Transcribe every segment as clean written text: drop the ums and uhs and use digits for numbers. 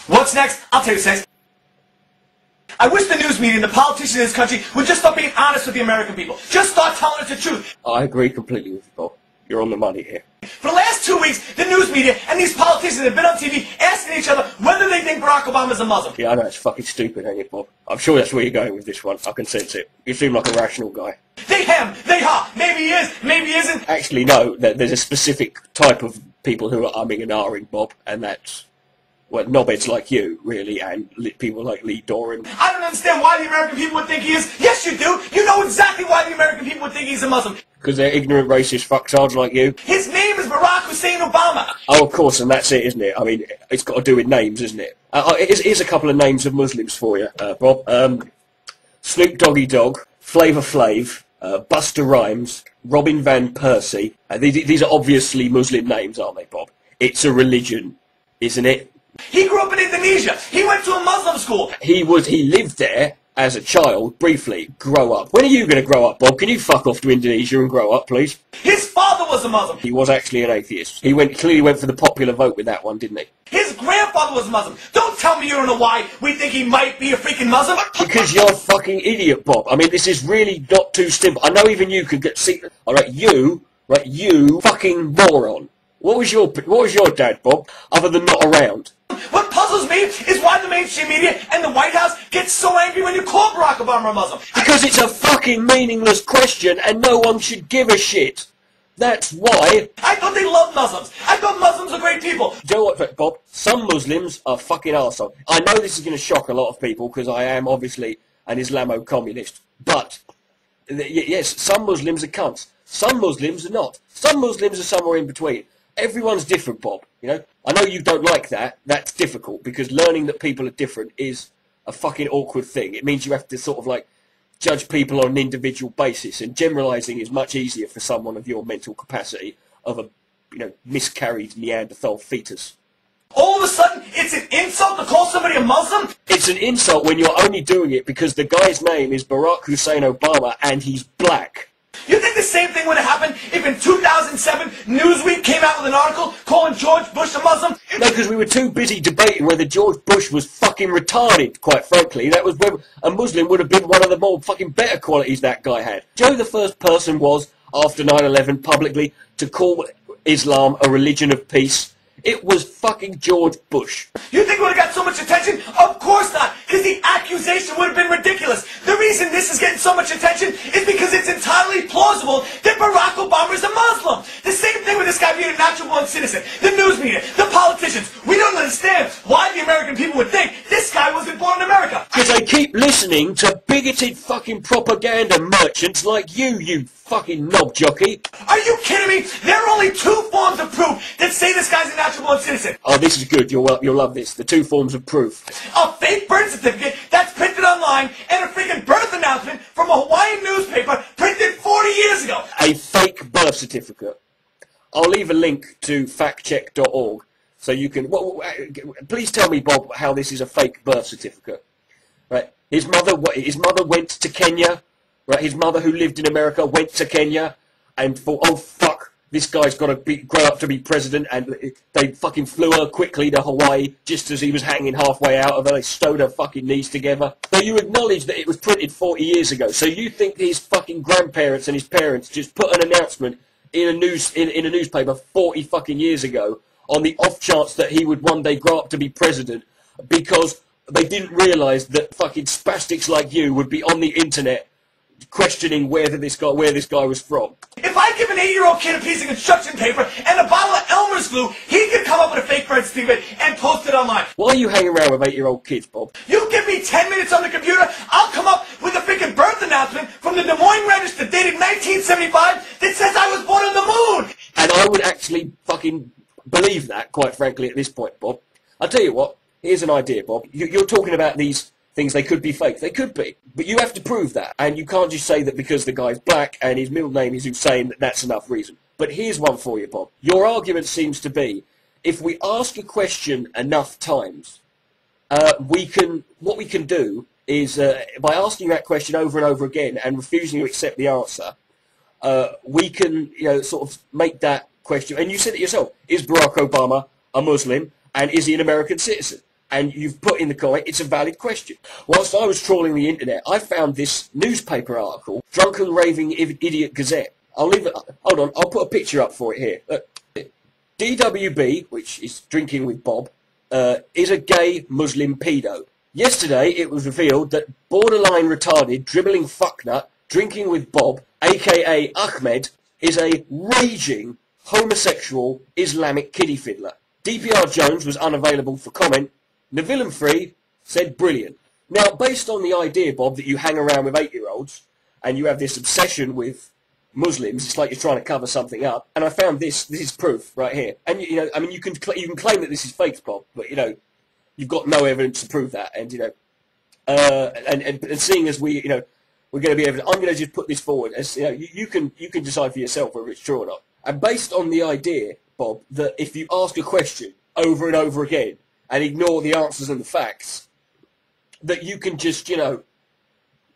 What's next? I'll tell you next. I wish the news media and the politicians in this country would just start being honest with the American people. Just start telling us the truth. I agree completely with you, Bob. You're on the money here. For the last 2 weeks, the news media and these politicians have been on TV asking each other whether they think Barack Obama's a Muslim. Yeah, I know, it's fucking stupid, ain't it, Bob? I'm sure that's where you're going with this one. I can sense it. You seem like a rational guy. They hem, they ha. Maybe he is, maybe he isn't. Actually, no. There's a specific type of people who are umming and ahhing, Bob, and that's, well, knobheads like you, really, and people like Lee Doran. I don't understand why the American people would think he is. Yes, you do. You know exactly why the American people would think he's a Muslim. Because they're ignorant, racist fucktards like you. His name is Barack Hussein Obama. Oh, of course, and that's it, isn't it? I mean, it's got to do with names, isn't it? Here's a couple of names of Muslims for you, Bob. Snoop Doggy Dogg, Flavor Flav, Busta Rhymes, Robin Van Persie. These are obviously Muslim names, aren't they, Bob? It's a religion, isn't it? He grew up in Indonesia. He went to a Muslim school. He lived there as a child, briefly, grow up. When are you going to grow up, Bob? Can you fuck off to Indonesia and grow up, please? His father was a Muslim. He was actually an atheist. He clearly went for the popular vote with that one, didn't he? His grandfather was Muslim. Don't tell me you don't know why we think he might be a freaking Muslim. Because you're a fucking idiot, Bob. I mean, this is really not too simple. I know even you could see. All right, you fucking moron. What was your dad, Bob? Other than not around. What puzzles me is why the mainstream media and the White House get so angry when you call Barack Obama a Muslim. Because it's a fucking meaningless question and no one should give a shit. That's why. I thought they loved Muslims. I thought Muslims are great people. Do you know what, Bob? Some Muslims are fucking arseholes. I know this is going to shock a lot of people because I am obviously an Islamo-communist. But, yes, some Muslims are cunts. Some Muslims are not. Some Muslims are somewhere in between. Everyone's different, Bob, you know? I know you don't like that. That's difficult, because learning that people are different is a fucking awkward thing. It means you have to sort of, like, judge people on an individual basis, and generalising is much easier for someone of your mental capacity of a, you know, miscarried Neanderthal fetus. All of a sudden, it's an insult to call somebody a Muslim? It's an insult when you're only doing it because the guy's name is Barack Hussein Obama and he's black. You think the same thing would have happened if in 2007 Newsweek came out with an article calling George Bush a Muslim? No, because we were too busy debating whether George Bush was fucking retarded, quite frankly. That was where a Muslim would have been one of the more fucking better qualities that guy had. Do you know who the first person was, after 9/11, publicly, to call Islam a religion of peace? It was fucking George Bush. You think it would have got so much attention? Of course not, because the accusation would have been ridiculous. The reason this is getting so much attention is because it's entirely plausible that Barack Obama is a Muslim. The same thing with this guy being a natural-born citizen. The news media, the politicians. We don't understand why the American people would think this guy wasn't born in America. Because they keep listening to bigoted fucking propaganda merchants like you fucking knob jockey. Are you kidding me? There are only 2 forms of proof that say this guy's a natural-born citizen. Oh, this is good. You'll love this. The 2 forms of proof. A fake birth certificate that's printed online and a freaking birth announcement from a Hawaiian newspaper printed 40 years ago. A fake birth certificate. I'll leave a link to factcheck.org so you can... please tell me, Bob, how this is a fake birth certificate. Right? His mother went to Kenya. Right? His mother, who lived in America, went to Kenya and thought, oh, fuck, this guy's got to grow up to be president, and they fucking flew her quickly to Hawaii just as he was hanging halfway out of her. They stowed her fucking knees together. So you acknowledge that it was printed 40 years ago. So you think his fucking grandparents and his parents just put an announcement in a newspaper 40 fucking years ago on the off chance that he would one day grow up to be president because they didn't realise that fucking spastics like you would be on the internet questioning where this guy was from. If I give an 8-year-old kid a piece of construction paper and a bottle of Elmer's glue, he could come up with a fake birth certificate and post it online. Why are you hanging around with 8-year-old kids, Bob? You give me 10 minutes on the computer, I'll come up with a freaking birth announcement from the Des Moines Register dated 1975 that says I was born on the moon! And I would actually fucking believe that, quite frankly, at this point, Bob. I'll tell you what, here's an idea, Bob. You're talking about these things, they could be fake. They could be. But you have to prove that. And you can't just say that because the guy's black and his middle name is Hussein, that's enough reason. But here's one for you, Bob. Your argument seems to be, if we ask a question enough times, what we can do is, by asking that question over and over again and refusing to accept the answer, we can, sort of make that question. And you said it yourself. Is Barack Obama a Muslim? And is he an American citizen? and you've put in the comment, it's a valid question. Whilst I was trawling the internet, I found this newspaper article, Drunken Raving Idiot Gazette. I'll leave it, hold on, I'll put a picture up for it here. Look. DWB, which is Drinking with Bob, is a gay Muslim pedo. Yesterday, it was revealed that borderline retarded, dribbling fucknut, Drinking with Bob, aka Ahmed, is a raging homosexual Islamic kiddie fiddler. DPR Jones was unavailable for comment. Neville Free said brilliant. Now, based on the idea, Bob, that you hang around with 8-year-olds and you have this obsession with Muslims, it's like you're trying to cover something up. And I found this is proof right here. And, you know, I mean, you can claim that this is fake, Bob, but, you know, you've got no evidence to prove that. And, you know, and seeing as we, you know, we're going to be able to, I'm going to just put this forward as, you know, you can decide for yourself whether it's true or not. And based on the idea, Bob, that if you ask a question over and over again and ignore the answers and the facts, that you can just, you know,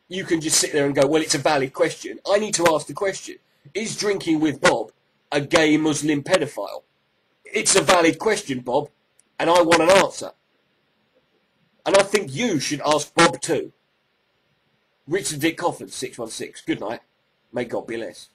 you can just sit there and go, well, it's a valid question. I need to ask the question, is Drinking with Bob a gay Muslim pedophile? It's a valid question, Bob, and I want an answer. And I think you should ask Bob too. Richard Dick Coffin, 616. Good night. May God bless.